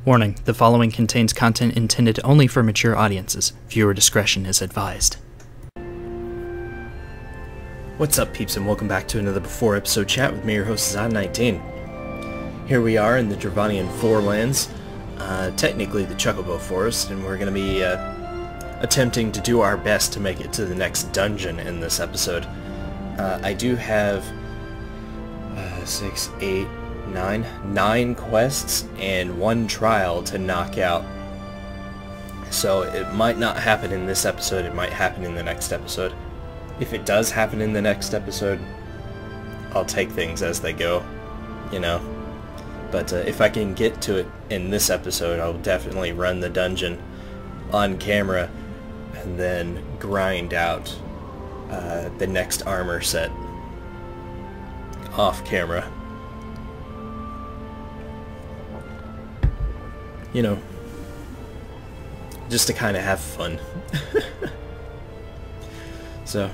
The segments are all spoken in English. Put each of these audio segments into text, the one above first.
Warning, the following contains content intended only for mature audiences. Viewer discretion is advised. What's up, peeps, and welcome back to another Before Episode Chat with me, your host, Zod19. Here we are in the Dravanian Forelands, technically the Chocobo Forest, and we're going to be attempting to do our best to make it to the next dungeon in this episode. I do have 9 quests and 1 trial to knock out. So it might not happen in this episode, it might happen in the next episode. If it does happen in the next episode, I'll take things as they go, you know. But if I can get to it in this episode, I'll definitely run the dungeon on camera and then grind out the next armor set off camera. You know, just to kind of have fun. So,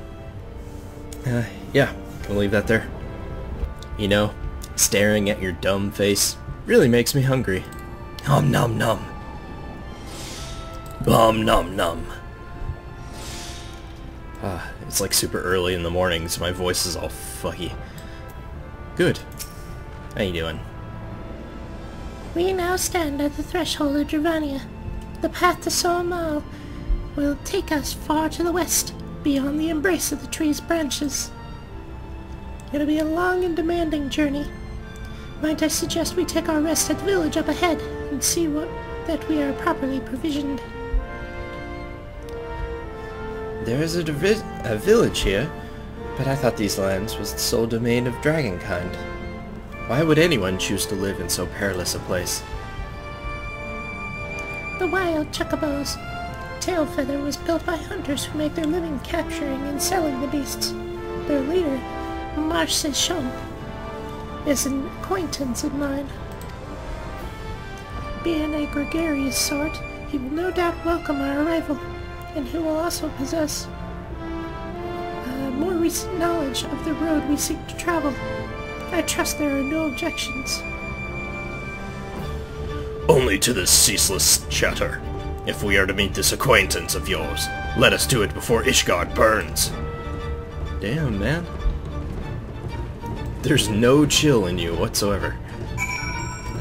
yeah, gonna leave that there. You know, staring at your dumb face really makes me hungry. Nom nom nom. Nom nom nom. It's like super early in the morning, so my voice is all fucky. Good. How you doing? We now stand at the threshold of Dravania. The path to Stormblood will take us far to the west, beyond the embrace of the tree's branches. It'll be a long and demanding journey. Might I suggest we take our rest at the village up ahead, and see that we are properly provisioned. There is a village here, but I thought these lands was the sole domain of dragonkind. Why would anyone choose to live in so perilous a place? The wild chocobos. Tailfeather was built by hunters who make their living capturing and selling the beasts. Their leader, Marauder, is an acquaintance of mine. Being a gregarious sort, he will no doubt welcome our arrival, and he will also possess more recent knowledge of the road we seek to travel. I trust there are no objections. Only to this ceaseless chatter. If we are to meet this acquaintance of yours, let us do it before Ishgard burns. Damn, man. There's no chill in you whatsoever.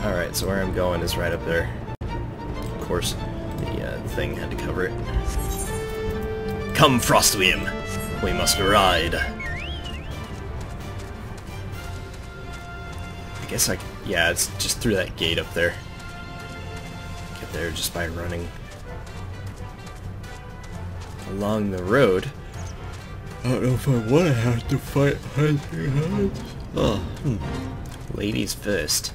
Alright, so where I'm going is right up there. Of course, the thing had to cover it. Come, Frostweam, we must ride. I guess yeah, it's just through that gate up there. Get there just by running along the road. I don't know if I want to have to fight Hydaelyn. Oh, ladies first.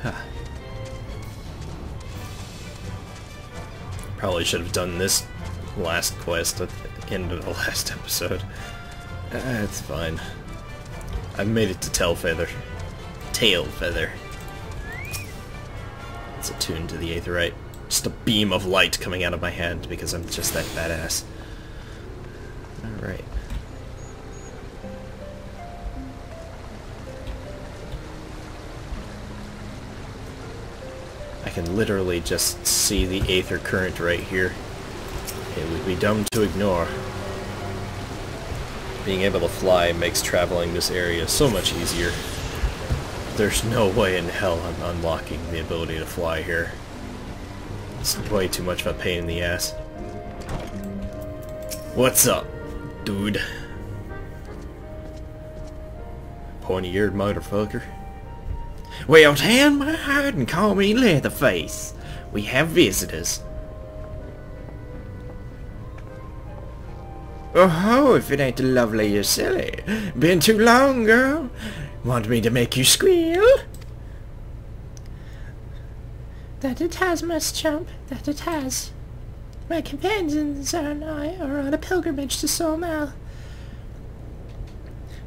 Huh. Probably should have done this last quest at the end of the last episode. It's fine. I've made it to Tailfeather. It's attuned to the Aetheryte. Just a beam of light coming out of my hand because I'm just that badass. Alright. I can literally just see the Aether current right here. It would be dumb to ignore. Being able to fly makes traveling this area so much easier. There's no way in hell I'm unlocking the ability to fly here. It's way too much of a pain in the ass. What's up, dude? Pointy-eared motherfucker. Well, tan my hide and call me Leatherface. We have visitors. Oh, if it ain't the lovely Eorzea. Been too long, girl? Want me to make you squeal? That it has, Miss Chump, that it has. My companions and I are on a pilgrimage to Stormblood.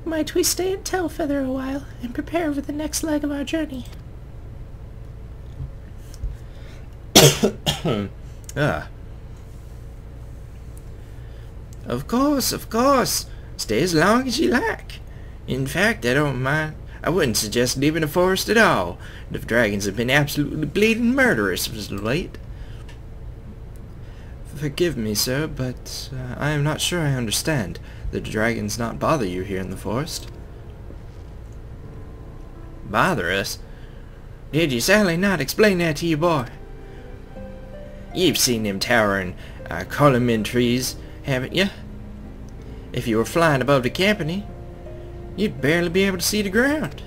Might we stay at Tailfeather a while and prepare for the next leg of our journey? Of course, of course. Stay as long as you like. In fact, I don't mind. I wouldn't suggest leaving the forest at all. The dragons have been absolutely bleeding murderous as of late. Forgive me, sir, but I am not sure I understand. The dragons not bother you here in the forest? Bother us? Did you sadly not explain that to you, boy? You've seen them towering cardamom trees, haven't you? If you were flying above the company, you'd barely be able to see the ground.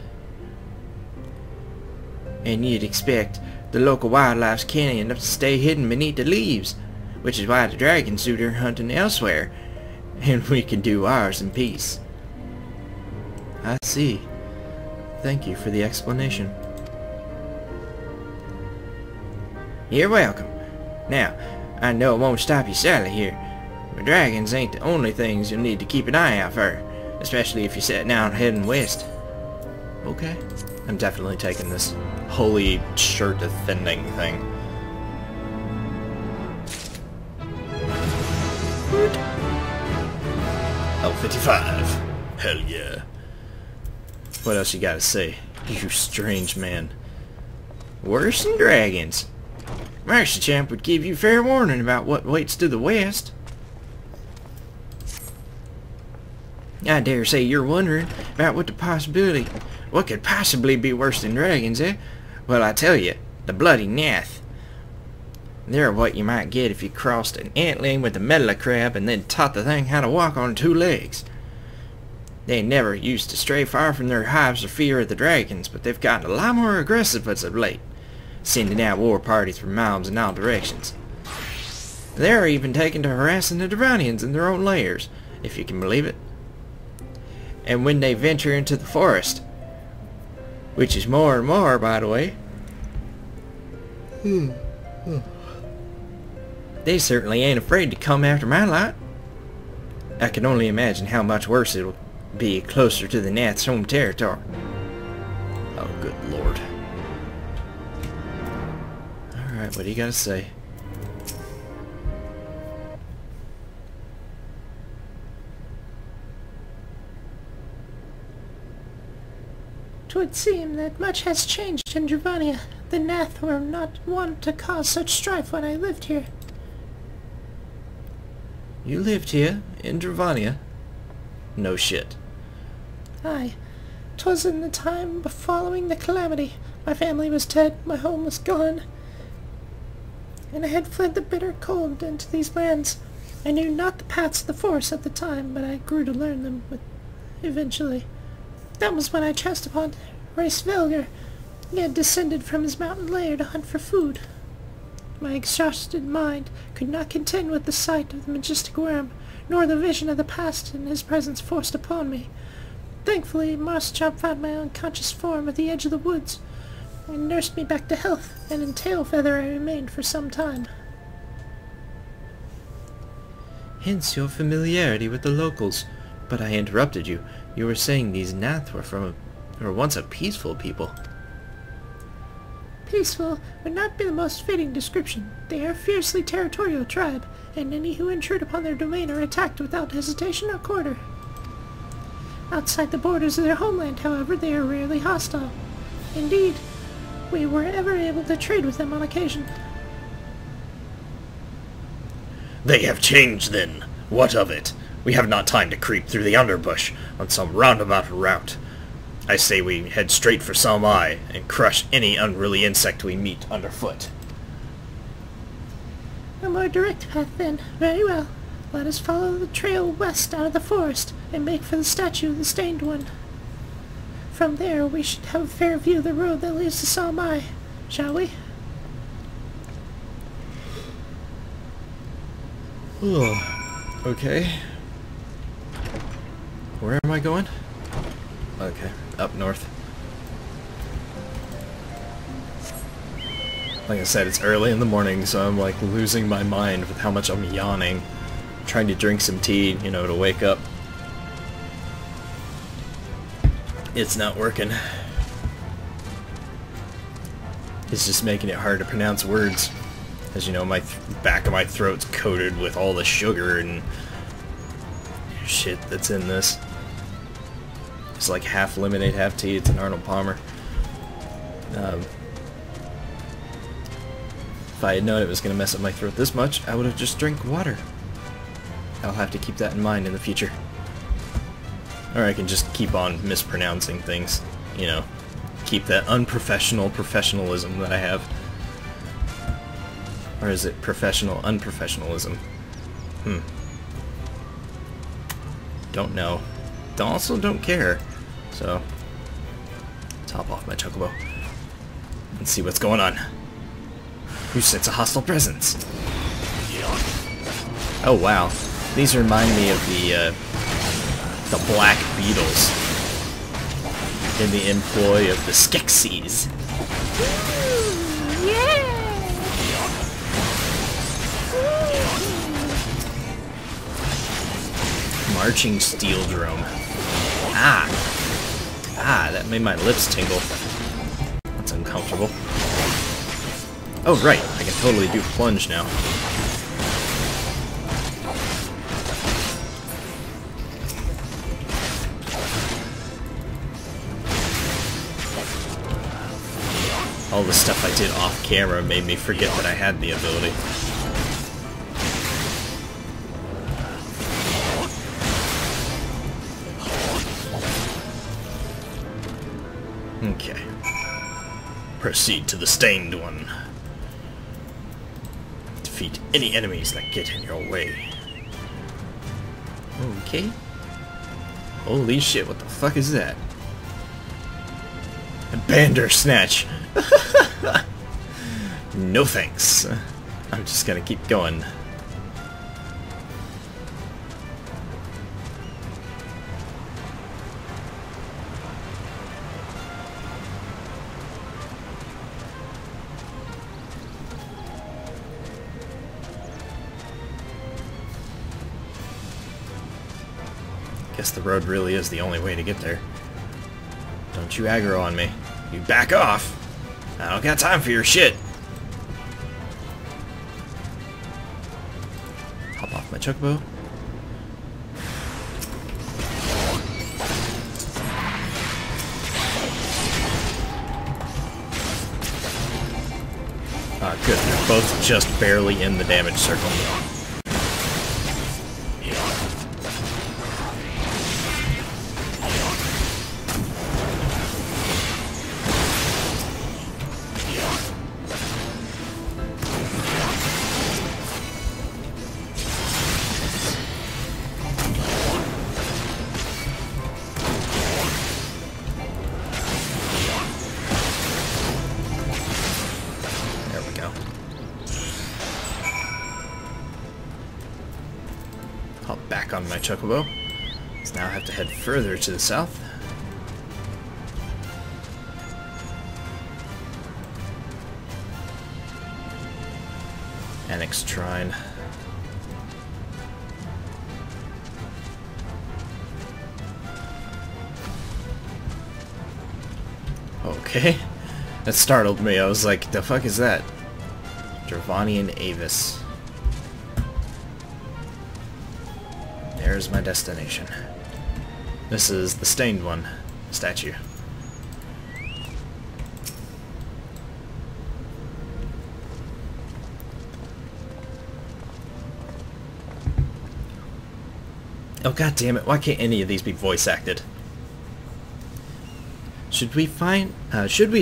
And you'd expect the local wildlife's canny enough to stay hidden beneath the leaves, which is why the dragons do their hunting elsewhere, and we can do ours in peace. I see. Thank you for the explanation. You're welcome. Now, I know it won't stop you sadly here, but dragons ain't the only things you'll need to keep an eye out for, especially if you're setting out heading west. Okay. I'm definitely taking this holy shirt defending thing. L55. Hell yeah. What else you gotta say, you strange man? Worse than dragons. Mercy Champ would give you fair warning about what waits to the west. I dare say you're wondering about what could possibly be worse than dragons, eh? Well, I tell you, the bloody Nath. They're what you might get if you crossed an antling with a metal crab and then taught the thing how to walk on 2 legs. They never used to stray far from their hives or fear of the dragons, but they've gotten a lot more aggressive as of late, sending out war parties for miles in all directions. They're even taken to harassing the Dravanians in their own lairs, if you can believe it. And when they venture into the forest, which is more and more, by the way, they certainly ain't afraid to come after my lot. I can only imagine how much worse it'll be closer to the Nath's home territory. Oh, good lord. Alright, what do you gotta say? "'Twould seem that much has changed in Dravania. The Nath were not one to cause such strife when I lived here." You lived here, in Dravania? No shit. "Aye. 'Twas in the time following the calamity. My family was dead, my home was gone, and I had fled the bitter cold into these lands. I knew not the paths of the forest at the time, but I grew to learn them eventually. That was when I chanced upon Race Velger. He had descended from his mountain lair to hunt for food. My exhausted mind could not contend with the sight of the majestic worm, nor the vision of the past in his presence forced upon me. Thankfully, Marauder found my unconscious form at the edge of the woods, and nursed me back to health, and in Tailfeather I remained for some time." Hence your familiarity with the locals. But I interrupted you. You were saying these Nath were once a peaceful people. "Peaceful would not be the most fitting description. They are a fiercely territorial tribe, and any who intrude upon their domain are attacked without hesitation or quarter. Outside the borders of their homeland, however, they are rarely hostile. Indeed, we were ever able to trade with them on occasion." They have changed then. What of it? We have not time to creep through the underbush on some roundabout route. I say we head straight for Salmai and crush any unruly insect we meet underfoot. "A more direct path, then. Very well. Let us follow the trail west out of the forest, and make for the statue of the Stained One. From there we should have a fair view of the road that leads to Salmai. Shall we?" Okay. Where am I going? Okay, up north. Like I said, it's early in the morning, so I'm like losing my mind with how much I'm yawning. Trying to drink some tea, you know, to wake up. It's not working. It's just making it hard to pronounce words. As you know, my back of my throat's coated with all the sugar and shit that's in this. It's like half lemonade, half tea. It's an Arnold Palmer. If I had known it was going to mess up my throat this much, I would have just drank water. I'll have to keep that in mind in the future. Or I can just keep on mispronouncing things. You know, keep that unprofessional professionalism that I have. Or is it professional unprofessionalism? Don't know. Also don't care. So, top off my chocobo and see what's going on. Who sets a hostile presence? Oh wow, these remind me of the Black Beetles in the employ of the Skeksis. Marching steel drone. That made my lips tingle. That's uncomfortable. Oh right, I can totally do plunge now. All the stuff I did off camera made me forget that I had the ability. Okay. Proceed to the Stained One. Defeat any enemies that get in your way. Okay. Holy shit, what the fuck is that? A Bandersnatch! No thanks. I'm just gonna keep going. Guess the road really is the only way to get there. Don't you aggro on me. You back off! I don't got time for your shit! Hop off my chocobo. Ah, good. They're both just barely in the damage circle. Hop back on my chocobo. Let's now have to head further to the south. Annex Shrine. Okay. That startled me. I was like, the fuck is that? Dravanian Avis. There's my destination. This is the Stained One statue. Oh god damn it, why can't any of these be voice acted? Should we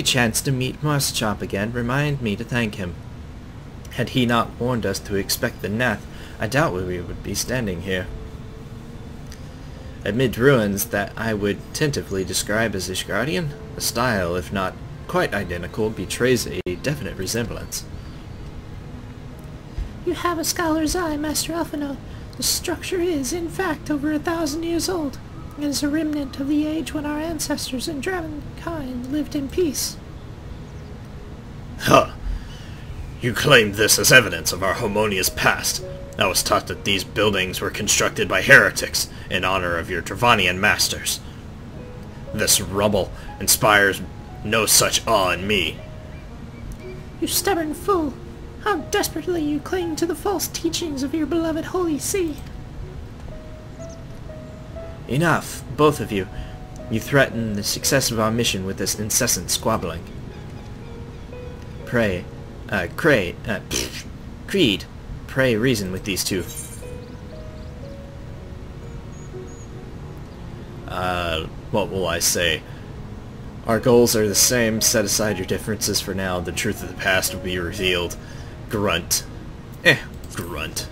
chance to meet Marschop again, remind me to thank him. Had he not warned us to expect the Nath, I doubt we would be standing here. Amid ruins that I would tentatively describe as Ishgardian, the style, if not quite identical, betrays a definite resemblance. You have a scholar's eye, Master Alphinaud. The structure is, in fact, over 1,000 years old, and is a remnant of the age when our ancestors and Dravenkind lived in peace. Huh. You claimed this as evidence of our harmonious past. I was taught that these buildings were constructed by heretics in honor of your Dravanian masters. This rubble inspires no such awe in me. You stubborn fool! How desperately you cling to the false teachings of your beloved Holy See! Enough, both of you. You threaten the success of our mission with this incessant squabbling. Kreed, pray reason with these two. What will I say? Our goals are the same. Set aside your differences for now. The truth of the past will be revealed. Grunt. Grunt.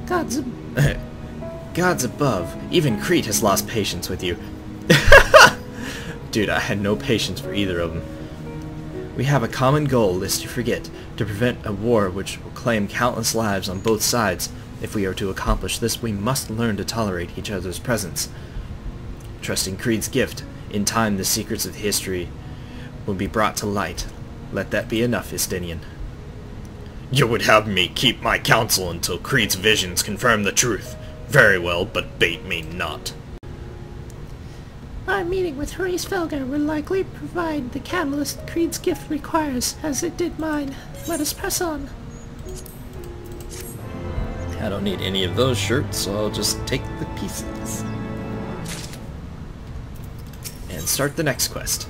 Gods above, even Kreed has lost patience with you. Dude, I had no patience for either of them. We have a common goal, lest you forget, to prevent a war which will claim countless lives on both sides. If we are to accomplish this, we must learn to tolerate each other's presence. Trusting Kreed's gift, in time the secrets of history will be brought to light. Let that be enough, Hydaelyn. You would have me keep my counsel until Kreed's visions confirm the truth. Very well, but bait me not. Our meeting with Hydaelyn will likely provide the catalyst Kreed's gift requires, as it did mine. Let us press on. I don't need any of those shirts, so I'll just take the pieces. And start the next quest.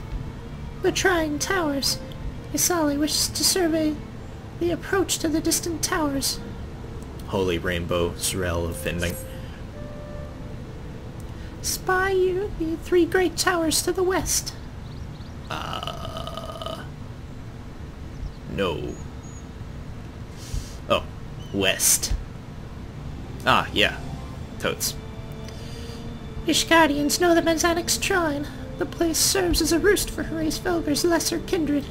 We're trying towers. Ascians wishes to survey the approach to the distant towers. Holy Rainbow, Surreal offending. Spy you the 3 great towers to the west. No. Oh, west. Ah, yeah. Totes. Ishgardians know them as Annex Shrine. The place serves as a roost for Hydaelyn's lesser kindred.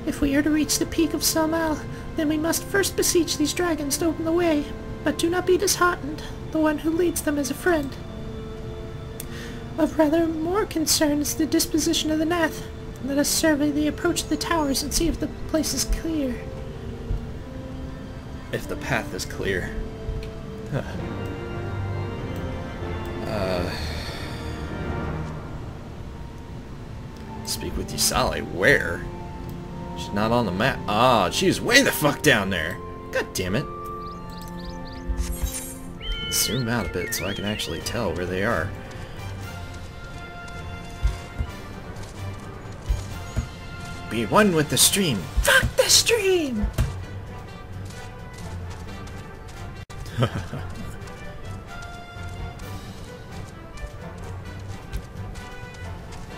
If we are to reach the peak of Salmal, then we must first beseech these dragons to open the way. But do not be disheartened. The one who leads them is a friend. Of rather more concern is the disposition of the Nath. Let us survey the approach to the towers and see if the place is clear. If the path is clear. Speak with Ascians. Where? She's not on the map. Ah, she's way the fuck down there. God damn it. Let's zoom out a bit so I can actually tell where they are. Be one with the stream. Fuck the stream!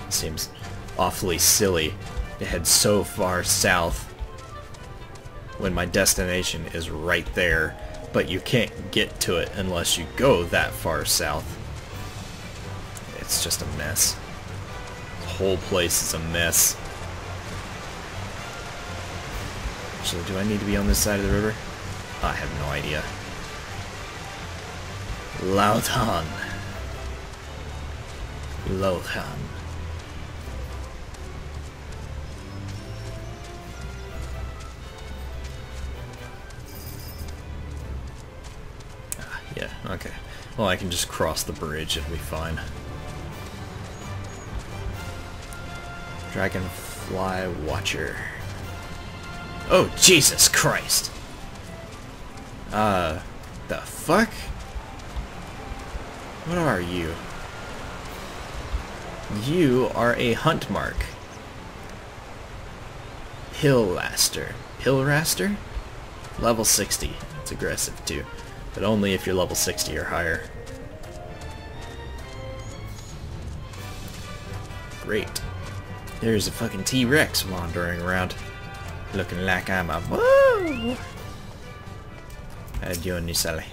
Seems awfully silly to head so far south when my destination is right there, but you can't get to it unless you go that far south. It's just a mess. The whole place is a mess. Actually, do I need to be on this side of the river? I have no idea. Lauthan. Lothan. Yeah, okay. Well, I can just cross the bridge and be fine. Dragonfly Watcher. Oh, Jesus Christ! The fuck? What are you? You are a hunt mark. Pillraster. Pillraster? Level 60. It's aggressive too. But only if you're level 60 or higher. Great. There's a fucking T-Rex wandering around. Looking like I'm a... Whoa! How you doing, Ascians?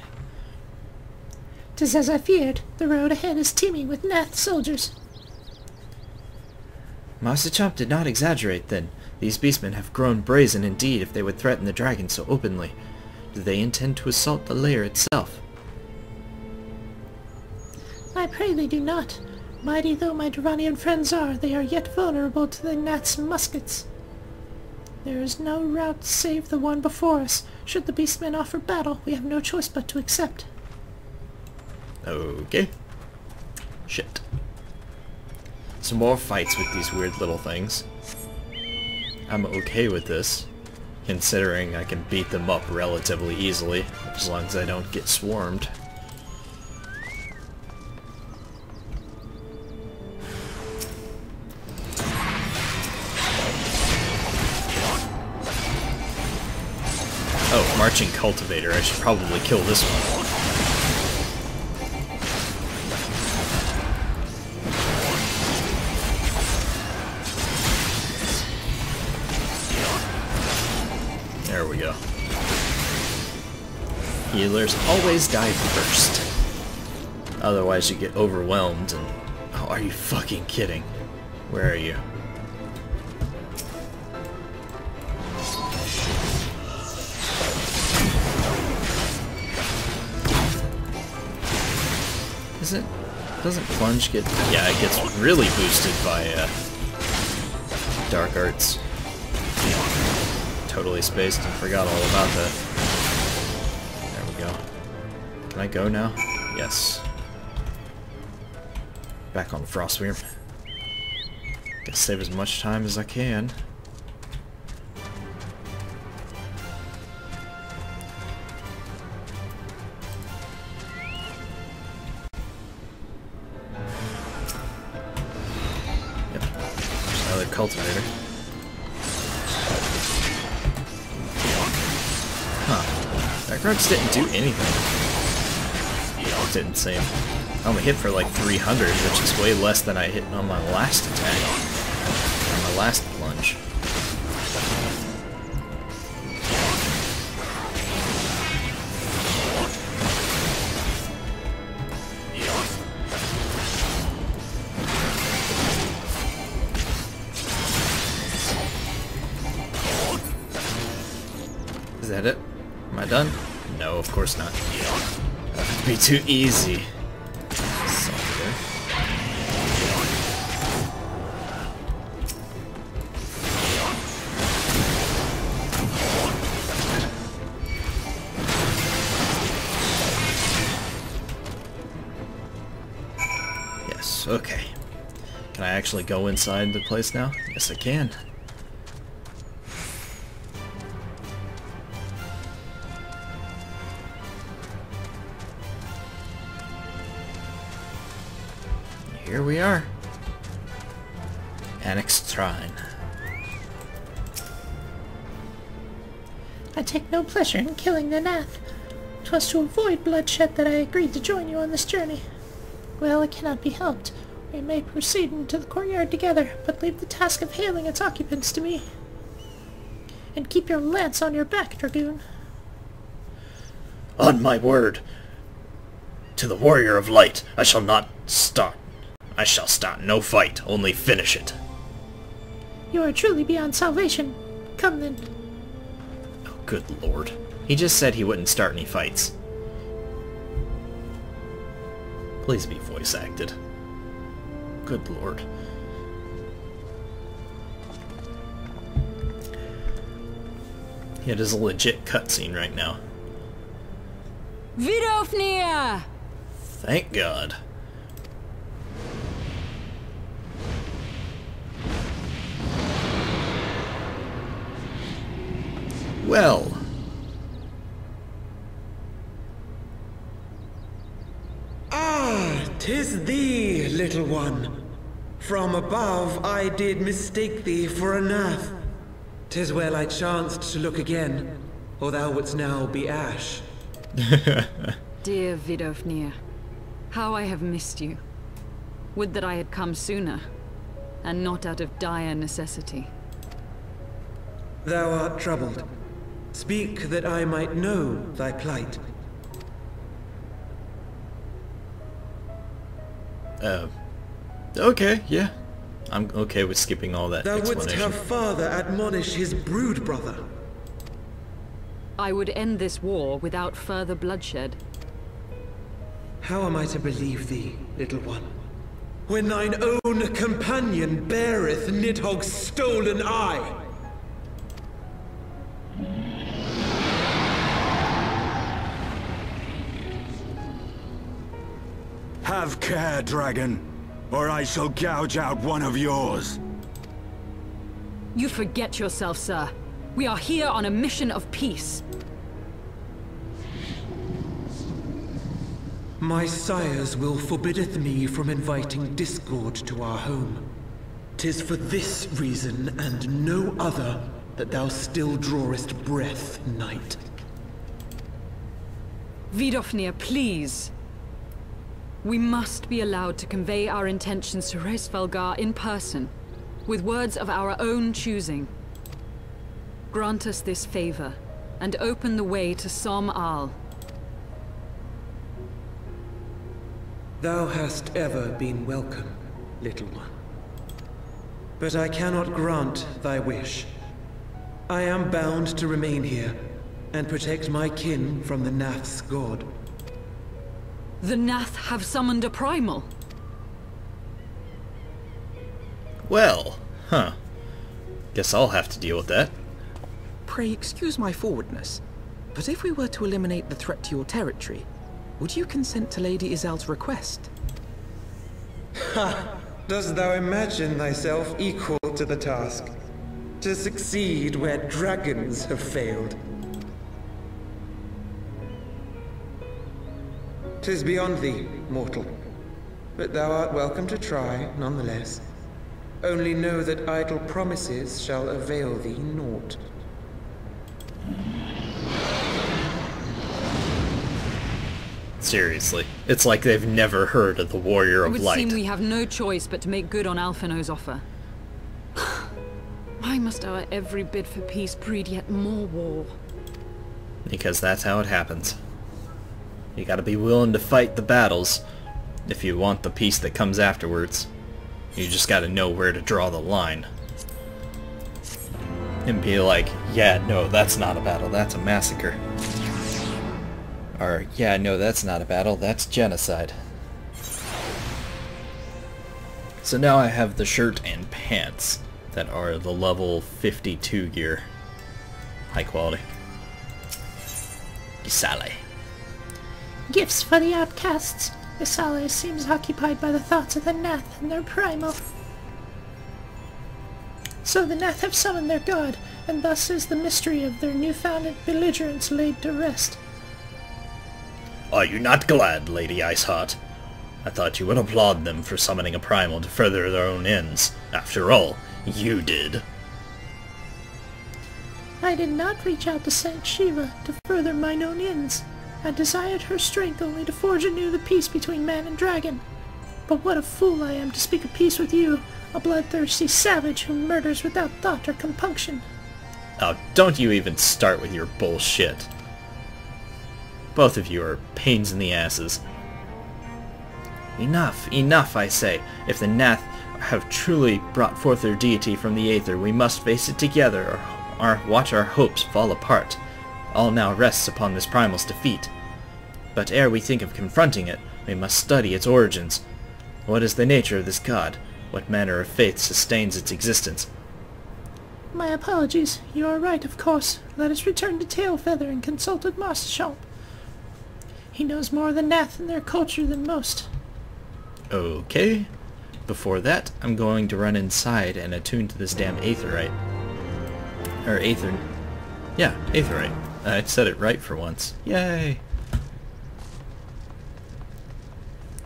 'Tis as I feared. The road ahead is teeming with Nath soldiers. Master Chomp did not exaggerate, then. These beastmen have grown brazen indeed if they would threaten the dragon so openly. Do they intend to assault the lair itself? I pray they do not. Mighty though my Dravanian friends are, they are yet vulnerable to the Nath's muskets. There is no route save the one before us. Should the beastmen offer battle, we have no choice but to accept. Okay. Shit. Some more fights with these weird little things. I'm okay with this. considering I can beat them up relatively easily, as long as I don't get swarmed. Oh, Marching Cultivator. I should probably kill this one. There we go. Healers always die first. Otherwise you get overwhelmed and... Oh, are you fucking kidding? Where are you? Doesn't plunge get... Yeah, it gets really boosted by dark arts. Totally spaced and forgot all about that. There we go. Can I go now? Yes. Back on Frostwyrm. Gotta save as much time as I can. Cultivator. Huh. Dark Arts didn't do anything. It didn't seem. I only hit for like 300, which is way less than I hit on my last attack. On my last plunge. Is that it? Am I done? No, of course not. That would be too easy. Sucker. Yes, okay. Can I actually go inside the place now? Yes, I can. Here we are. Annexed Shrine. I take no pleasure in killing the Nath. 'Twas to avoid bloodshed that I agreed to join you on this journey. Well, it cannot be helped. We may proceed into the courtyard together, but leave the task of hailing its occupants to me. And keep your lance on your back, Dragoon. On my word. To the Warrior of Light, I shall not start. I shall start no fight, only finish it. You are truly beyond salvation. Come then. Oh, good lord. He just said he wouldn't start any fights. Please be voice acted. Good lord. Yeah, it is a legit cutscene right now. Vidofnir! Thank God. Well. Ah, 'tis thee, little one. From above I did mistake thee for a Nath. 'Tis well I chanced to look again, or thou wouldst now be ash. Dear Vidofnir, how I have missed you. Would that I had come sooner, and not out of dire necessity. Thou art troubled. Speak that I might know thy plight. Okay, yeah. I'm okay with skipping all that Thou wouldst explanation. have father admonish his brood brother. I would end this war without further bloodshed. How am I to believe thee, little one? When thine own companion beareth Nidhogg's stolen eye! Have care, dragon, or I shall gouge out one of yours. You forget yourself, sir. We are here on a mission of peace. My sires will forbiddeth me from inviting discord to our home. 'Tis for this reason and no other that thou still drawest breath, knight. Vidofnir, please. We must be allowed to convey our intentions to Hraesvelgar in person, with words of our own choosing. Grant us this favor, and open the way to Som Al. Thou hast ever been welcome, little one. But I cannot grant thy wish. I am bound to remain here, and protect my kin from the Nath's god. The Nath have summoned a primal. Well, guess I'll have to deal with that. Pray excuse my forwardness, but if we were to eliminate the threat to your territory, would you consent to Lady Izel's request? Ha! Dost thou imagine thyself equal to the task? To succeed where dragons have failed? 'Tis beyond thee, mortal. But thou art welcome to try, nonetheless. Only know that idle promises shall avail thee naught. Seriously, it's like they've never heard of the Warrior It of would Light. seem we have no choice but to make good on Alphino's offer. Why must our every bid for peace breed yet more war? Because that's how it happens. You gotta be willing to fight the battles if you want the peace that comes afterwards. You just gotta know where to draw the line. And be like, yeah, no, that's not a battle, that's a massacre. Or, yeah, no, that's not a battle, that's genocide. So now I have the shirt and pants that are the level 52 gear. High quality. Isale. Gifts for the outcasts. Isale seems occupied by the thoughts of the Nath and their primal. So the Nath have summoned their god, and thus is the mystery of their newfound belligerence laid to rest. Are you not glad, Lady Iceheart? I thought you would applaud them for summoning a primal to further their own ends. After all, you did. I did not reach out to Saint Shiva to further mine own ends. I desired her strength only to forge anew the peace between man and dragon. But what a fool I am to speak of peace with you, a bloodthirsty savage who murders without thought or compunction. Oh, don't you even start with your bullshit. Both of you are pains in the asses. Enough, enough, I say. If the Nath have truly brought forth their deity from the Aether, we must face it together, or watch our hopes fall apart. All now rests upon this primal's defeat. But ere we think of confronting it, we must study its origins. What is the nature of this god? What manner of faith sustains its existence? My apologies. You are right, of course. Let us return to Tailfeather and consult with Marshal. He knows more of the Nath and their culture than most. Okay. Before that, I'm going to run inside and attune to this damn Aetherite. Or Aether... Yeah, Aetherite. I said it right for once. Yay!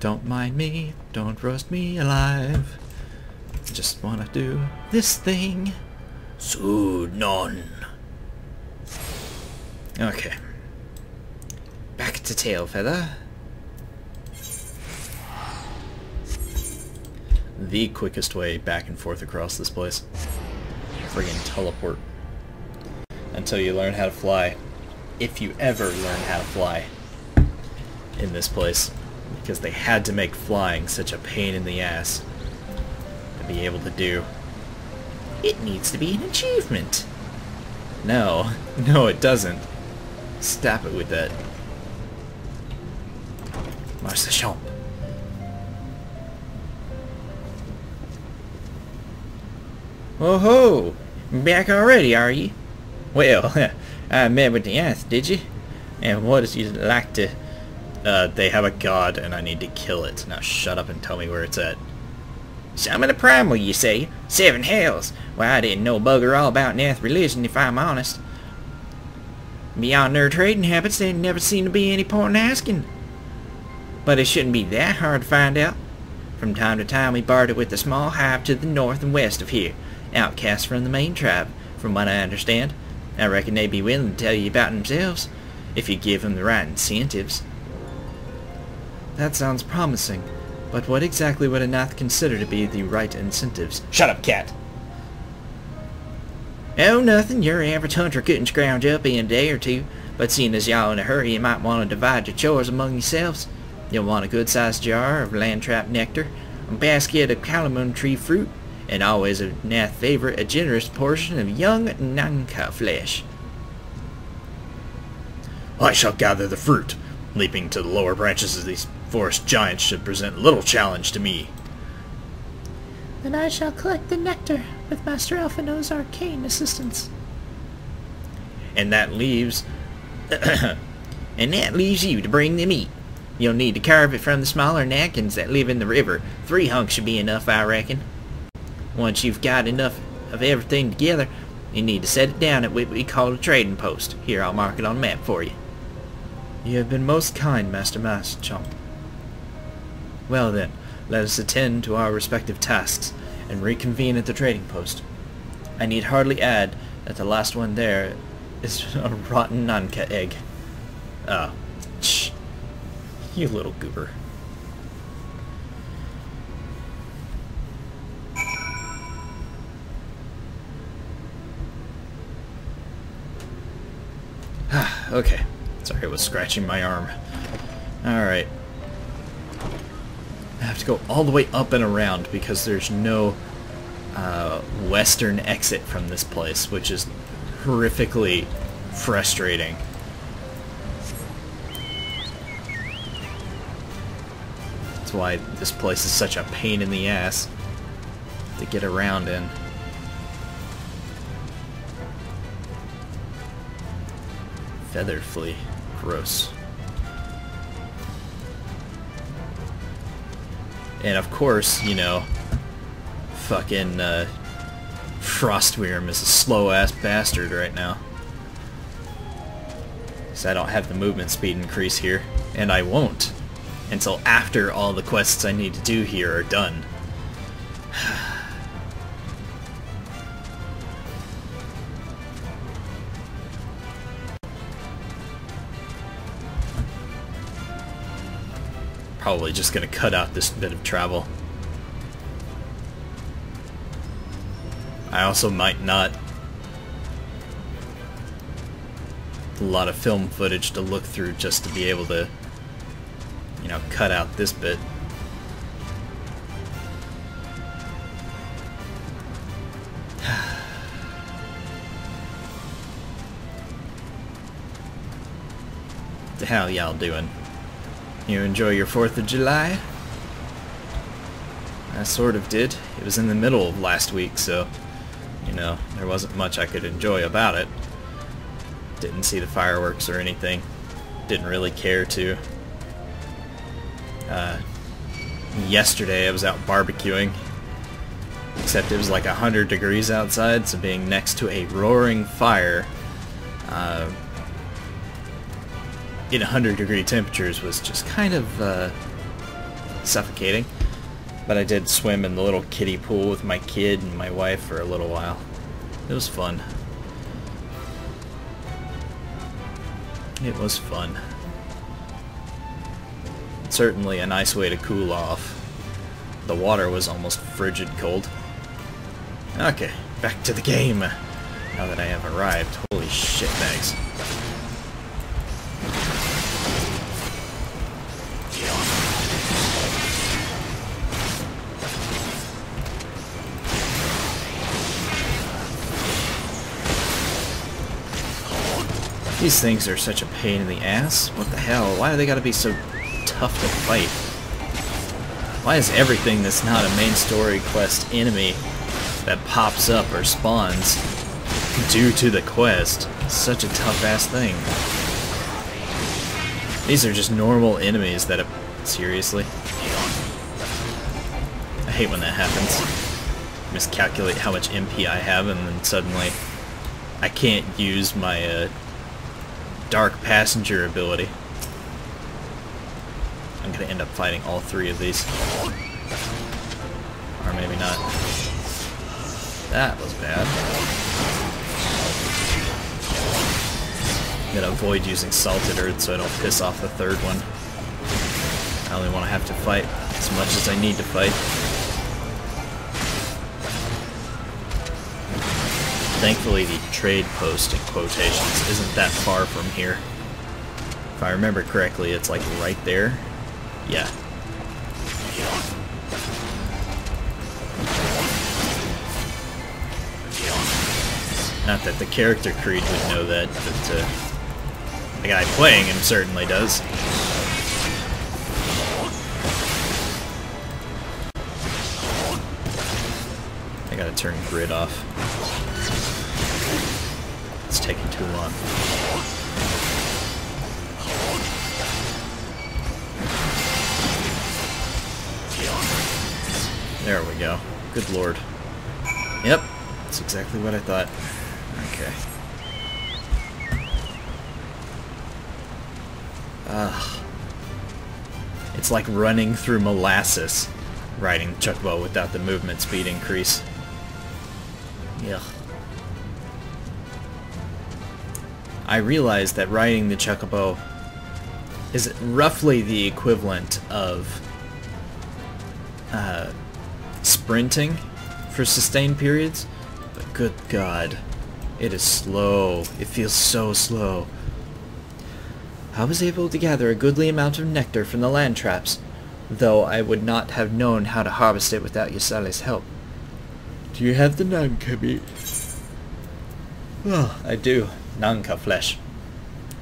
Don't mind me, don't roast me alive. Just wanna do this thing. Sunon. Okay. Back to Tailfeather. The quickest way back and forth across this place. Friggin' teleport. Until you learn how to fly. If you ever learn how to fly. In this place. Because they had to make flying such a pain in the ass. To be able to do. It needs to be an achievement. No. No, it doesn't. Stop it with that. Marche the champ. Oh ho! Back already, are ye? Well, I met with the Ath, did you? And what does you like to... they have a god and I need to kill it. Now shut up and tell me where it's at. Some of the primal, you say? 7 hells. Well, I didn't know bugger all about Nath religion, if I'm honest. Beyond their trading habits, there never seemed to be any point in asking. But it shouldn't be that hard to find out. From time to time we barter with a small hive to the north and west of here, outcasts from the main tribe, from what I understand. I reckon they'd be willing to tell you about themselves, if you give them the right incentives. That sounds promising, but what exactly would a Nath consider to be the right incentives? Shut up, cat. Oh, nothing. Your average hunter couldn't scrounge up in a day or two, but seeing as y'all in a hurry, you might want to divide your chores among yourselves. You'll want a good-sized jar of land-trap nectar, a basket of calamun tree fruit, and always a Nath favorite, a generous portion of young Nanka flesh. I shall gather the fruit. Leaping to the lower branches of these forest giants should present little challenge to me. Then I shall collect the nectar with Master Elphino's arcane assistance. And that leaves... and that leaves you to bring the meat. You'll need to carve it from the smaller Natkins that live in the river. 3 hunks should be enough, I reckon. Once you've got enough of everything together, you need to set it down at what we call a trading post. Here, I'll mark it on the map for you. You have been most kind, Master Chomp. Well then, let us attend to our respective tasks and reconvene at the trading post. I need hardly add that the last one there is a rotten Nanka egg. Shh. You little goober. Okay. Sorry, I was scratching my arm. Alright. I have to go all the way up and around because there's no western exit from this place, which is horrifically frustrating. That's why this place is such a pain in the ass to get around in. Feather flea. Gross. And of course, you know, fucking Frostwyrm is a slow-ass bastard right now. So I don't have the movement speed increase here, and I won't until after all the quests I need to do here are done. Probably just gonna cut out this bit of travel. I also might not. A lot of film footage to look through just to be able to, you know, cut out this bit. What the hell y'all doing? You enjoy your 4th of July? I sort of did. It was in the middle of last week, so, you know, there wasn't much I could enjoy about it. Didn't see the fireworks or anything. Didn't really care to. Yesterday I was out barbecuing, except it was like 100 degrees outside, so being next to a roaring fire in 100-degree temperatures was just kind of suffocating. But I did swim in the little kiddie pool with my kid and my wife for a little while. It was fun. It was fun. Certainly a nice way to cool off. The water was almost frigid cold. Okay, back to the game. Now that I have arrived. Holy shitbags. These things are such a pain in the ass. What the hell? Why do they gotta be so tough to fight? Why is everything that's not a main story quest enemy that pops up or spawns due to the quest such a tough-ass thing? These are just normal enemies that... Seriously? I hate when that happens. Miscalculate how much MP I have, and then suddenly I can't use my Dark Passenger ability. I'm gonna end up fighting all 3 of these. Or maybe not. That was bad. I'm gonna avoid using Salted Earth so I don't piss off the 3rd one. I only want to have to fight as much as I need to fight. Thankfully the trade post, in quotations, isn't that far from here. If I remember correctly, it's like right there. Yeah. Not that the character Kreed would know that, but the guy playing him certainly does. I gotta turn grid off. It's taking too long. There we go. Good lord. Yep, that's exactly what I thought. Okay. It's like running through molasses, riding the Chocobo without the movement speed increase. Ugh. I realized that riding the Chocobo is roughly the equivalent of sprinting for sustained periods, but good god, it is slow. It feels so slow. I was able to gather a goodly amount of nectar from the land traps, though I would not have known how to harvest it without Yasale's help. Do you have the Nanka meat? Oh, I do. Nanka flesh.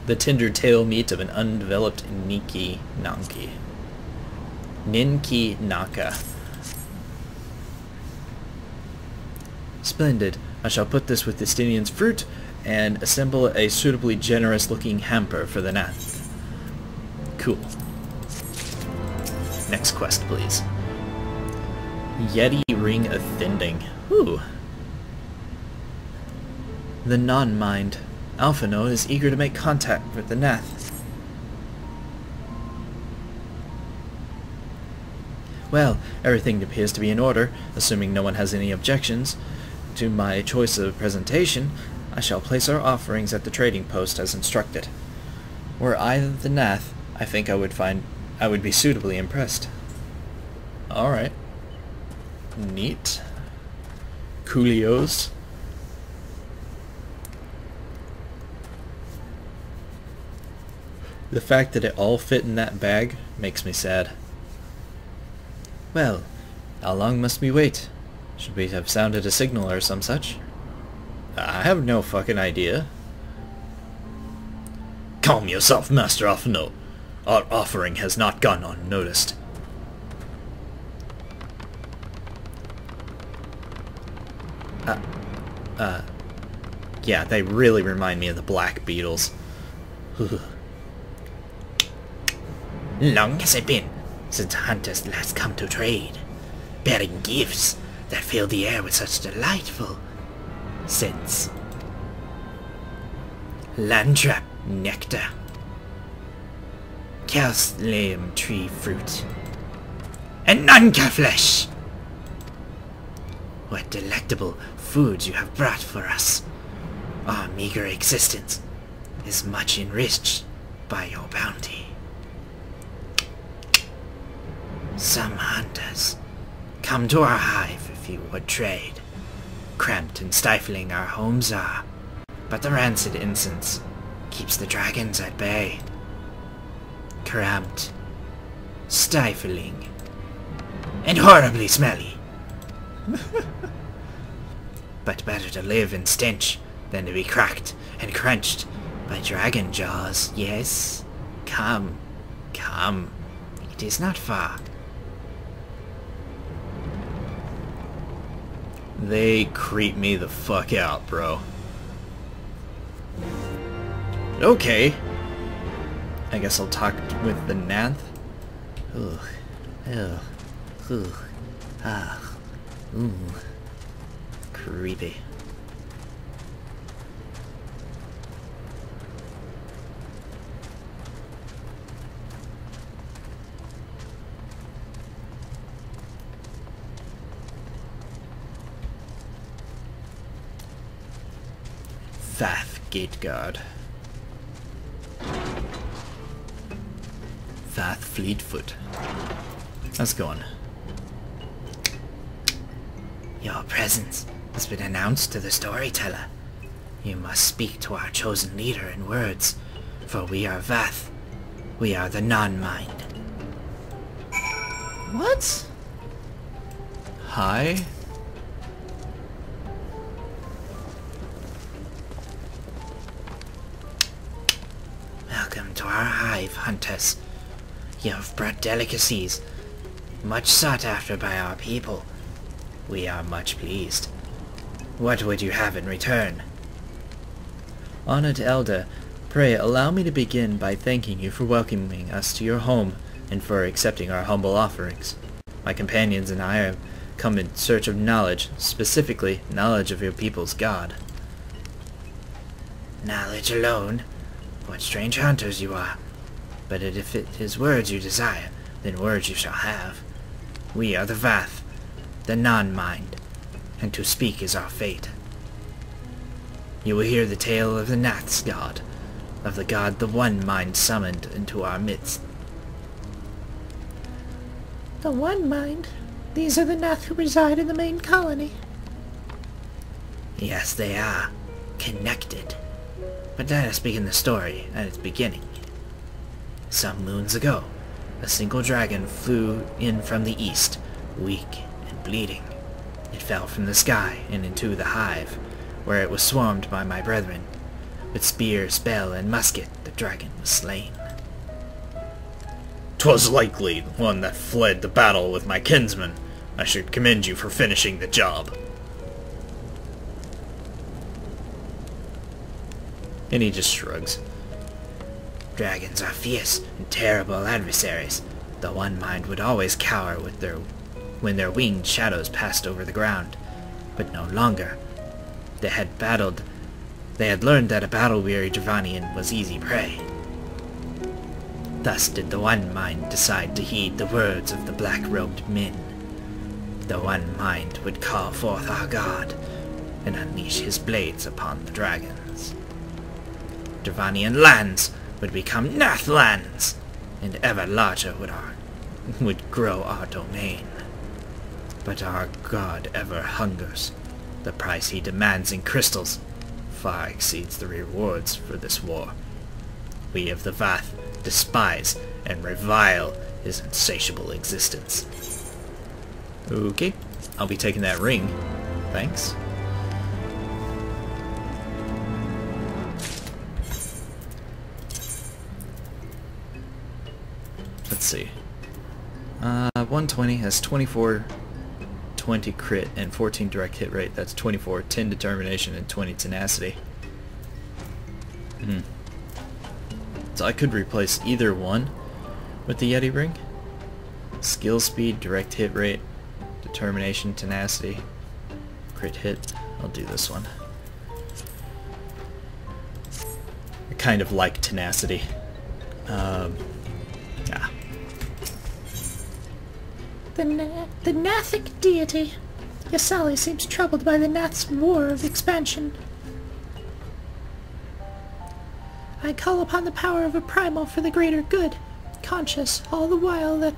The tender tail meat of an undeveloped Ninki Naka. Splendid. I shall put this with Destinian's fruit and assemble a suitably generous looking hamper for the Nath. Cool. Next quest, please. Yeti Ring of Thinding. Ooh. The non-mind. Alphino is eager to make contact with the Nath. Well, everything appears to be in order, assuming no one has any objections to my choice of presentation. I shall place our offerings at the trading post as instructed. Were I the Nath, I think I would be suitably impressed. Alright. Neat. Coolios. The fact that it all fit in that bag makes me sad. Well, how long must we wait? Should we have sounded a signal or some such? I have no fucking idea. Calm yourself, Master Alphino. Our offering has not gone unnoticed. Yeah, they really remind me of the Black Beetles. Long has it been since hunters last come to trade, bearing gifts that fill the air with such delightful scents. Landtrap nectar, calcium tree fruit, and Nanka flesh. What delectable foods you have brought for us. Our meager existence is much enriched by your bounty. Some hunters come to our hive if you would trade. Cramped and stifling our homes are, but the rancid incense keeps the dragons at bay. Cramped, stifling, and horribly smelly. But better to live in stench than to be cracked and crunched by dragon jaws. Yes, come, come. It is not far. They creep me the fuck out, bro. Okay. I guess I'll talk with the Nath. Ugh. Ugh. Ugh. Ah. Ooh. Creepy. Vath Gate Guard. Vath Fleetfoot. How's it going? Your presence has been announced to the storyteller. You must speak to our chosen leader in words, for we are Vath. We are the non-mind. What? Hi? Welcome to our hive, hunters. You have brought delicacies, much sought after by our people. We are much pleased. What would you have in return? Honored Elder, pray allow me to begin by thanking you for welcoming us to your home and for accepting our humble offerings. My companions and I have come in search of knowledge, specifically knowledge of your people's god. Knowledge alone? What strange hunters you are. But if it is words you desire, then words you shall have. We are the Vath, the non-mind, and to speak is our fate. You will hear the tale of the Nath's god, of the god the One Mind summoned into our midst. The One Mind? These are the Nath who reside in the main colony. Yes, they are. Connected. But let us begin the story at its beginning. Some moons ago, a single dragon flew in from the east, weak and bleeding. It fell from the sky and into the hive, where it was swarmed by my brethren. With spear, spell, and musket, the dragon was slain. 'Twas likely the one that fled the battle with my kinsman. I should commend you for finishing the job. And he just shrugs. Dragons are fierce and terrible adversaries. The One Mind would always cower when their winged shadows passed over the ground, but no longer. They had learned that a battle-weary Dravanian was easy prey. Thus did the One Mind decide to heed the words of the black-robed men. The One Mind would call forth our god and unleash his blades upon the dragons. Dravanian lands would become Nath lands, and ever larger would grow our domain. But our god ever hungers. The price he demands in crystals far exceeds the rewards for this war. We of the Vath despise and revile his insatiable existence. Okay, I'll be taking that ring. Thanks. Let's see. 120 has 24, 20 crit, and 14 direct hit rate. That's 24, 10 determination, and 20 tenacity. So I could replace either one with the Yeti ring. Skill speed, direct hit rate, determination, tenacity, crit hit. I'll do this one. I kind of like tenacity. Yeah. The Nathic deity. Yasali seems troubled by the Nath's war of expansion. I call upon the power of a primal for the greater good, conscious all the while that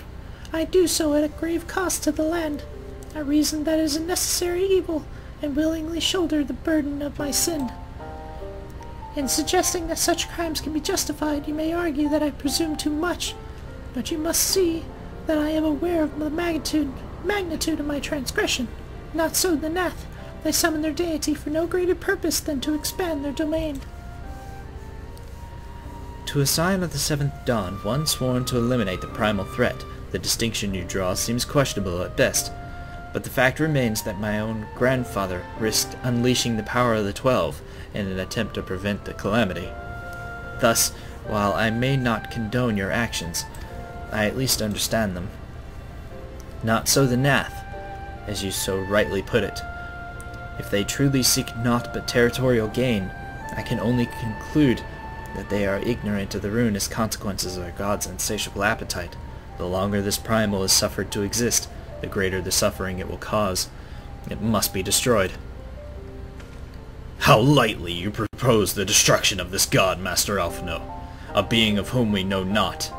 I do so at a grave cost to the land. I reason that it is a necessary evil, and willingly shoulder the burden of my sin. In suggesting that such crimes can be justified, you may argue that I presume too much, but you must see that I am aware of the magnitude of my transgression. Not so the Nath. They summon their deity for no greater purpose than to expand their domain. To a sign of the seventh dawn, one sworn to eliminate the primal threat, the distinction you draw seems questionable at best. But the fact remains that my own grandfather risked unleashing the power of the 12 in an attempt to prevent the calamity. Thus, while I may not condone your actions, I at least understand them. Not so the Nath. as you so rightly put it. If they truly seek naught but territorial gain, I can only conclude that they are ignorant of the ruinous consequences of our god's insatiable appetite. The longer this primal is suffered to exist, the greater the suffering it will cause. It must be destroyed. How lightly you propose the destruction of this god, Master Alphino, a being of whom we know not.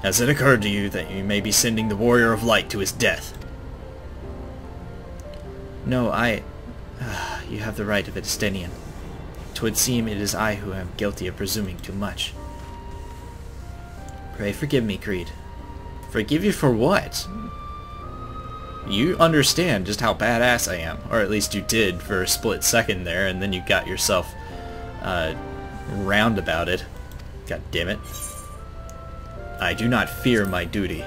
Has it occurred to you that you may be sending the Warrior of Light to his death? No, you have the right of a Destinian. 'Twould seem it is I who am guilty of presuming too much. Pray forgive me, Kreed. Forgive you for what? You understand just how badass I am, or at least you did for a split second there, and then you got yourself roundabouted. God damn it. I do not fear my duty.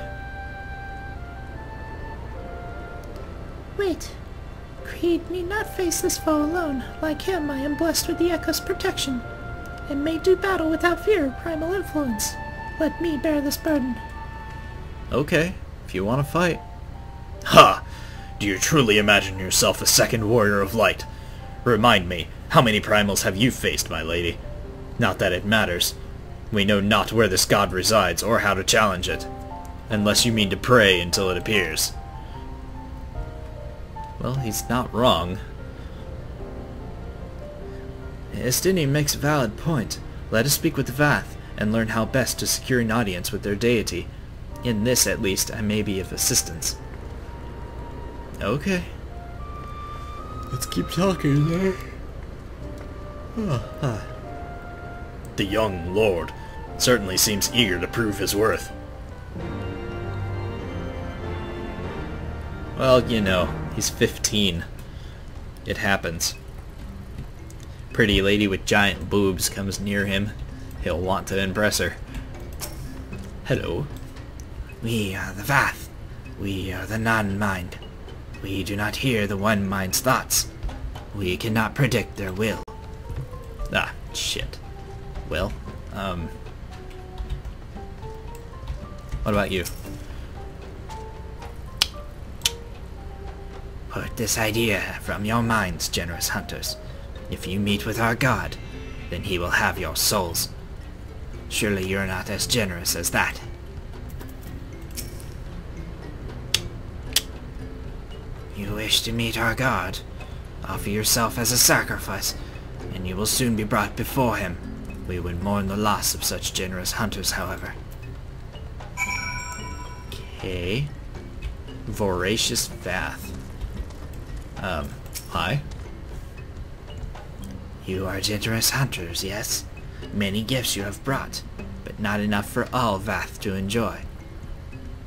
Wait. Kreed need not face this foe alone. Like him, I am blessed with the Echo's protection, and may do battle without fear of primal influence. Let me bear this burden. Okay, if you want to fight. Ha! Do you truly imagine yourself a second Warrior of Light? Remind me, how many primals have you faced, my lady? Not that it matters. We know not where this god resides, or how to challenge it. Unless you mean to pray until it appears. Well, he's not wrong. Estinian makes a valid point. Let us speak with the Vath, and learn how best to secure an audience with their deity. In this, at least, I may be of assistance. Okay. Let's keep talking there. The young lord certainly seems eager to prove his worth. Well, you know, he's 15. It happens. Pretty lady with giant boobs comes near him. He'll want to impress her. Hello. We are the Vath. We are the non-mind. We do not hear the one mind's thoughts. We cannot predict their will. Ah, shit. Well, what about you? Put this idea from your minds, generous hunters. If you meet with our god, then he will have your souls. Surely you're not as generous as that. You wish to meet our god? Offer yourself as a sacrifice, and you will soon be brought before him. We would mourn the loss of such generous hunters, however. Okay. Voracious Vath. Hi? You are generous hunters, yes? Many gifts you have brought, but not enough for all Vath to enjoy.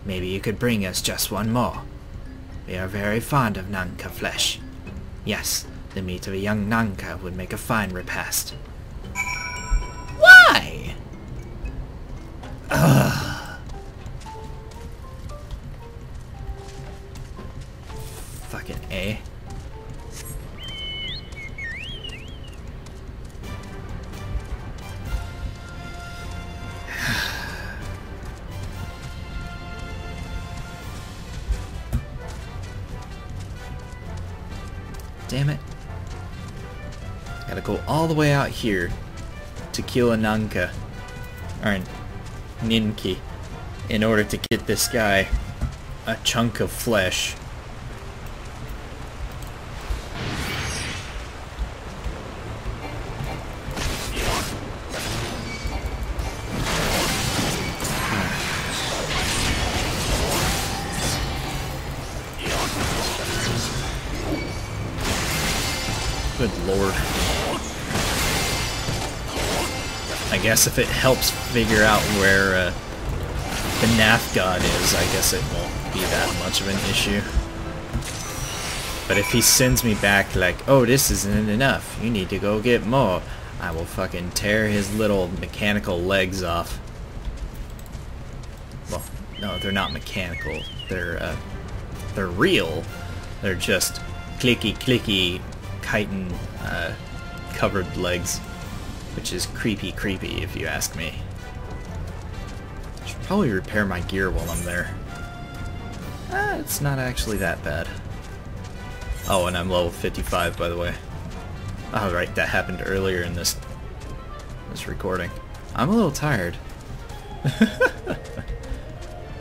Maybe you could bring us just one more. We are very fond of Nanka flesh. Yes, the meat of a young Nanka would make a fine repast. Why? Fucking A. Damn it. Gotta go all the way out here to kill a Nanka, or Ninki, in order to get this guy a chunk of flesh. Good lord. I guess if it helps figure out where the Nath god is, I guess it won't be that much of an issue. But if he sends me back like, oh, this isn't enough, you need to go get more, I will fucking tear his little mechanical legs off. Well, no, they're not mechanical. They're real. They're just clicky chitin covered legs, which is creepy if you ask me. Should probably repair my gear while I'm there. It's not actually that bad. Oh, and I'm level 55, by the way. Oh, right, that happened earlier in this recording. I'm a little tired.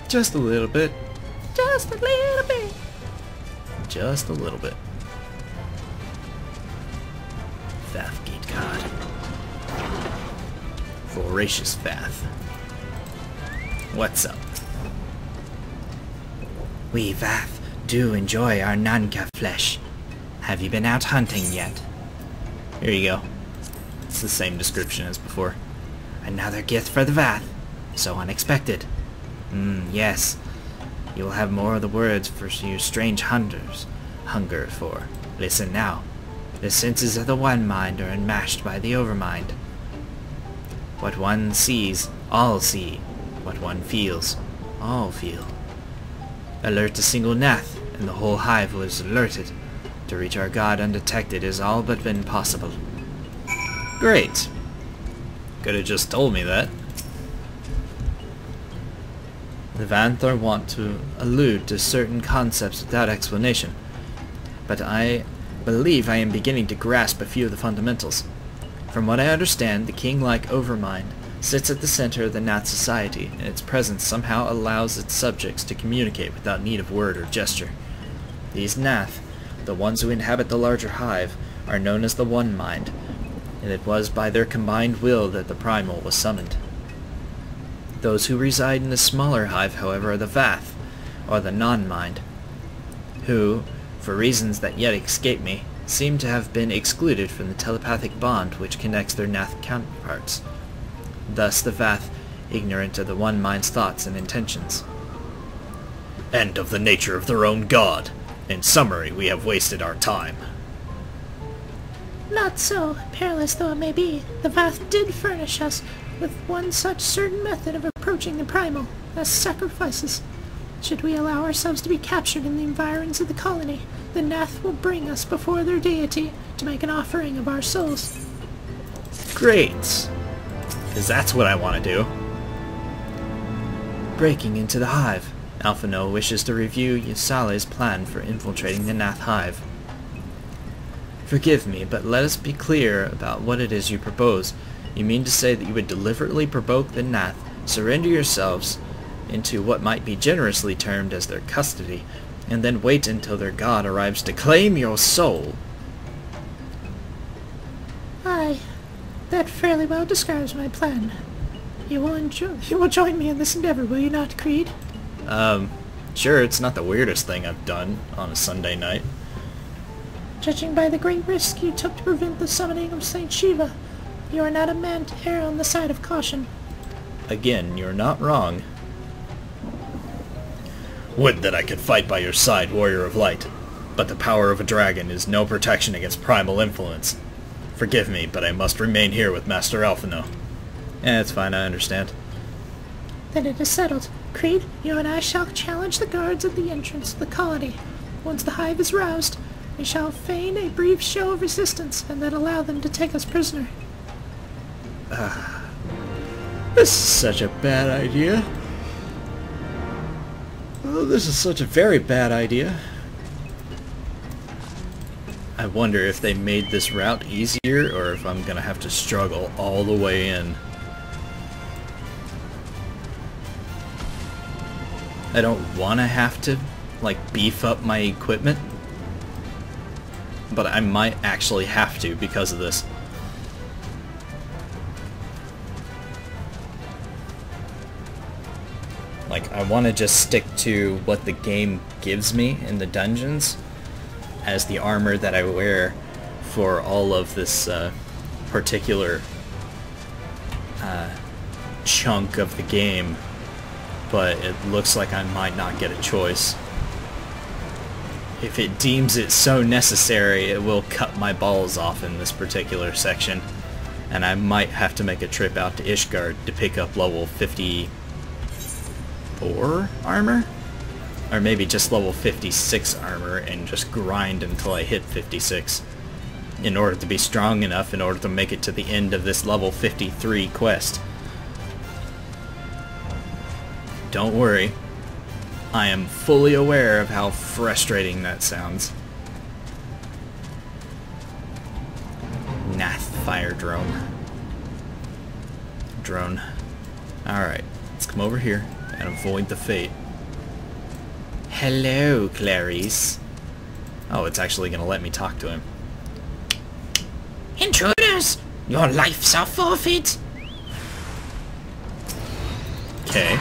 Just a little bit. Just a little bit. Just a little bit. Vath Gate God. Voracious Vath. What's up? We Vath do enjoy our Nanka flesh. Have you been out hunting yet? Here you go. It's the same description as before. Another gift for the Vath. So unexpected. Yes. You will have more of the words for you strange hunters hunger for. Listen now. The senses of the one mind are enmeshed by the overmind. What one sees, all see. What one feels, all feel. Alert a single Nath, and the whole hive was alerted. To reach our god undetected has all but been possible. Great. Could have just told me that. The Vanthor want to allude to certain concepts without explanation, but I believe I am beginning to grasp a few of the fundamentals. From what I understand, the king-like Overmind sits at the center of the Nath society, and its presence somehow allows its subjects to communicate without need of word or gesture. These Nath, the ones who inhabit the larger hive, are known as the One Mind, and it was by their combined will that the Primal was summoned. Those who reside in the smaller hive, however, are the Vath, or the Non-Mind, who, for reasons that yet escape me, seem to have been excluded from the telepathic bond which connects their Nath counterparts. Thus the Vath, ignorant of the One Mind's thoughts and intentions. And of the nature of their own god. In summary, we have wasted our time. Not so, perilous though it may be. The Vath did furnish us with one such certain method of approaching the Primal, as sacrifices. Should we allow ourselves to be captured in the environs of the colony, the Nath will bring us before their deity to make an offering of our souls. Great. Because that's what I want to do. Breaking into the hive. Alphino wishes to review Yusale's plan for infiltrating the Nath hive. Forgive me, but let us be clear about what it is you propose. You mean to say that you would deliberately provoke the Nath, surrender yourselves into what might be generously termed as their custody, and then wait until their god arrives to claim your soul? Aye, that fairly well describes my plan. You will join me in this endeavor, will you not, Kreed? Sure, it's not the weirdest thing I've done on a Sunday night. Judging by the great risk you took to prevent the summoning of Saint Shiva, you are not a man to err on the side of caution. Again, you're not wrong. Would that I could fight by your side, Warrior of Light, but the power of a dragon is no protection against primal influence. Forgive me, but I must remain here with Master Alphino. It's fine, I understand. Then it is settled. Kreed, you and I shall challenge the guards at the entrance to the colony. Once the hive is roused, we shall feign a brief show of resistance, and then allow them to take us prisoner. This is such a bad idea. Oh, this is such a very bad idea. I wonder if they made this route easier, or if I'm gonna have to struggle all the way in. I don't want to have to, like, beef up my equipment, but I might actually have to because of this. Like, I want to just stick to what the game gives me in the dungeons as the armor that I wear for all of this particular chunk of the game, but it looks like I might not get a choice. If it deems it so necessary, it will cut my balls off in this particular section, and I might have to make a trip out to Ishgard to pick up level 54 armor? Or maybe just level 56 armor and just grind until I hit 56 in order to be strong enough in order to make it to the end of this level 53 quest. Don't worry, I am fully aware of how frustrating that sounds. Nath fire drone. Alright, let's come over here and avoid the fate. Hello, Clarice. Oh, it's actually gonna let me talk to him. Intruders! Your life's a forfeit! Okay.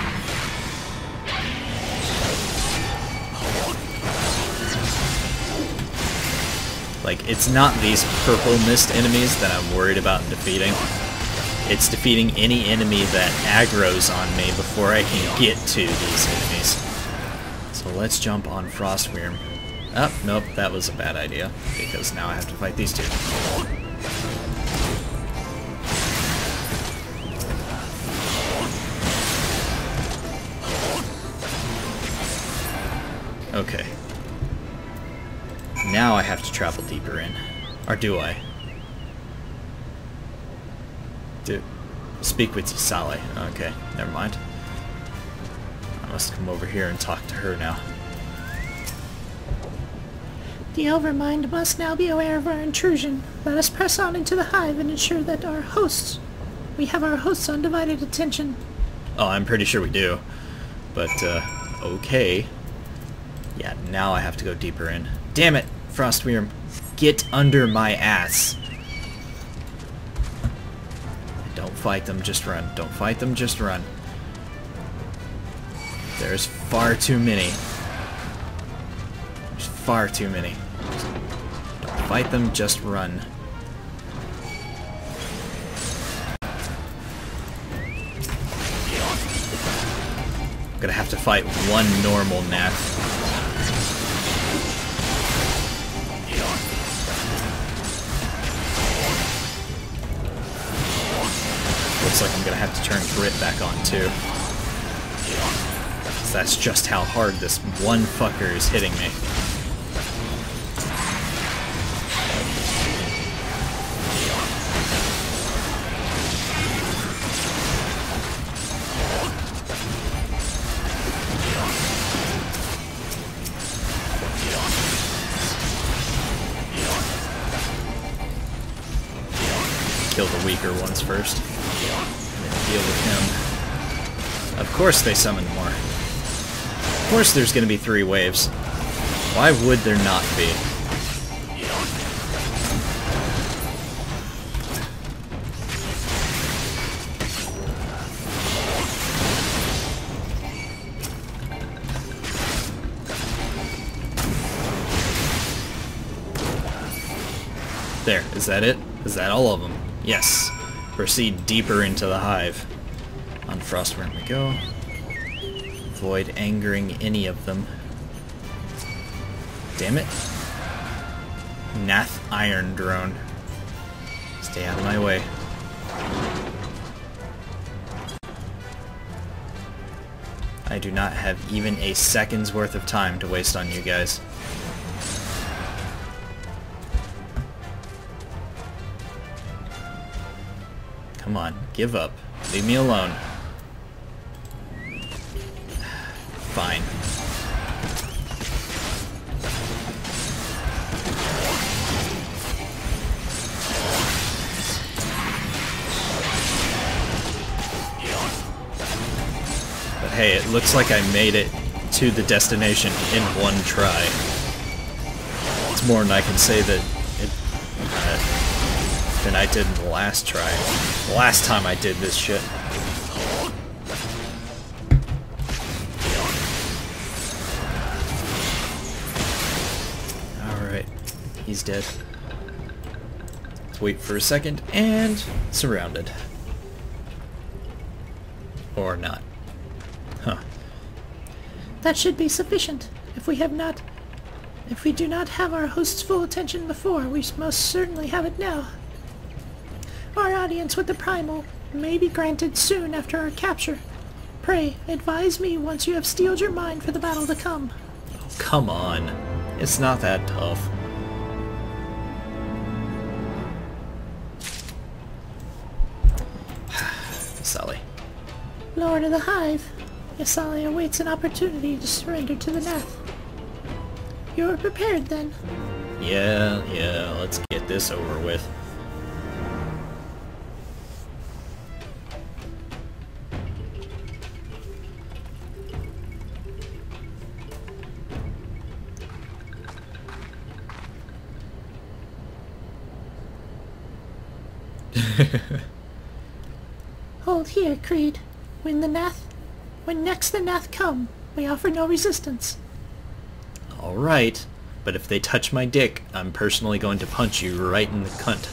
Like, it's not these purple mist enemies that I'm worried about defeating. It's defeating any enemy that aggroes on me before I can get to these enemies. So let's jump on Frostwyrm. Oh, nope, that was a bad idea, because now I have to fight these two. Okay. Now I have to travel deeper in. Or do I? Speak with Ysali. Okay, never mind. I must come over here and talk to her now. The Overmind must now be aware of our intrusion. Let us press on into the hive and ensure that we have our host's undivided attention. Oh, I'm pretty sure we do. But, okay. Yeah, now I have to go deeper in. Damn it, Frostwyrm. Get under my ass. Don't fight them, just run. Don't fight them, just run. There's far too many. There's far too many. Don't fight them, just run. I'm gonna have to fight one normal Nath. Looks like I'm gonna have to turn Grit back on too. So that's just how hard this one fucker is hitting me. Kill the weaker ones first. Deal with him. Of course they summon more. Of course there's gonna be 3 waves. Why would there not be? There, is that it? Is that all of them? Yes. Proceed deeper into the hive. On Frostwyrm we go. Avoid angering any of them. Damn it. Nath Iron Drone. Stay out of my way. I do not have even a second's worth of time to waste on you guys. Come on, give up. Leave me alone. Fine. But hey, it looks like I made it to the destination in one try. It's more than I can say that than I did in the last try. The last time I did this shit. Alright, he's dead. Let's wait for a second, and surrounded. Or not. Huh. That should be sufficient. If we do not have our host's full attention before, we most certainly have it now. Our audience with the Primal may be granted soon after our capture. Pray, advise me once you have steeled your mind for the battle to come. Oh, come on. It's not that tough. Ysali. Lord of the Hive, Ysali awaits an opportunity to surrender to the Nath. You are prepared, then? Yeah, let's get this over with. Hold here, Kreed. When next the Nath come, we offer no resistance. Alright, but if they touch my dick, I'm personally going to punch you right in the cunt.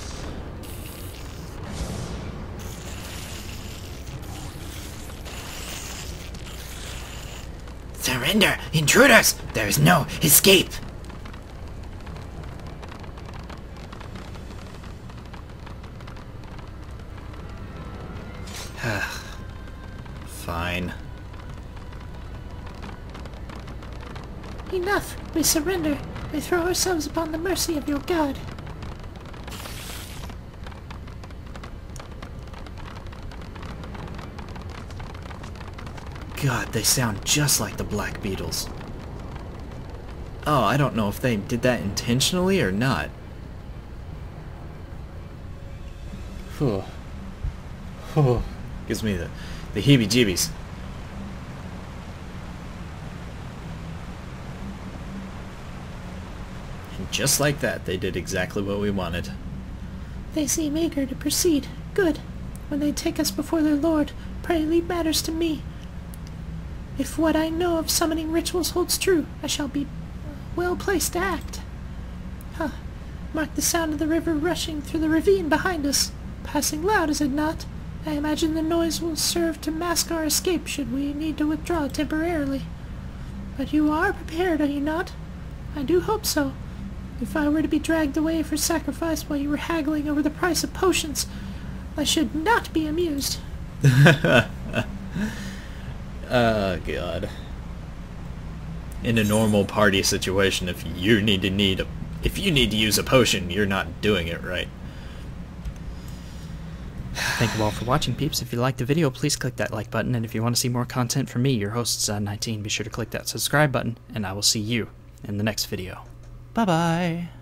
Surrender! Intruders! There is no escape! Fine. Enough! We surrender. We throw ourselves upon the mercy of your god. God, they sound just like the Black Beetles. Oh, I don't know if they did that intentionally or not. Whew. Whew. Gives me the heebie-jeebies. And just like that, they did exactly what we wanted. They seem eager to proceed. Good. When they take us before their lord, pray leave matters to me. If what I know of summoning rituals holds true, I shall be well placed to act. Huh. Mark the sound of the river rushing through the ravine behind us. Passing loud, is it not? I imagine the noise will serve to mask our escape should we need to withdraw temporarily. But you are prepared, are you not? I do hope so. If I were to be dragged away for sacrifice while you were haggling over the price of potions, I should not be amused. Oh, God. In a normal party situation, if you need to use a potion, you're not doing it right. Thank you all for watching, peeps. If you liked the video, please click that like button, and if you want to see more content from me, your host, 19, be sure to click that subscribe button, and I will see you in the next video. Bye-bye!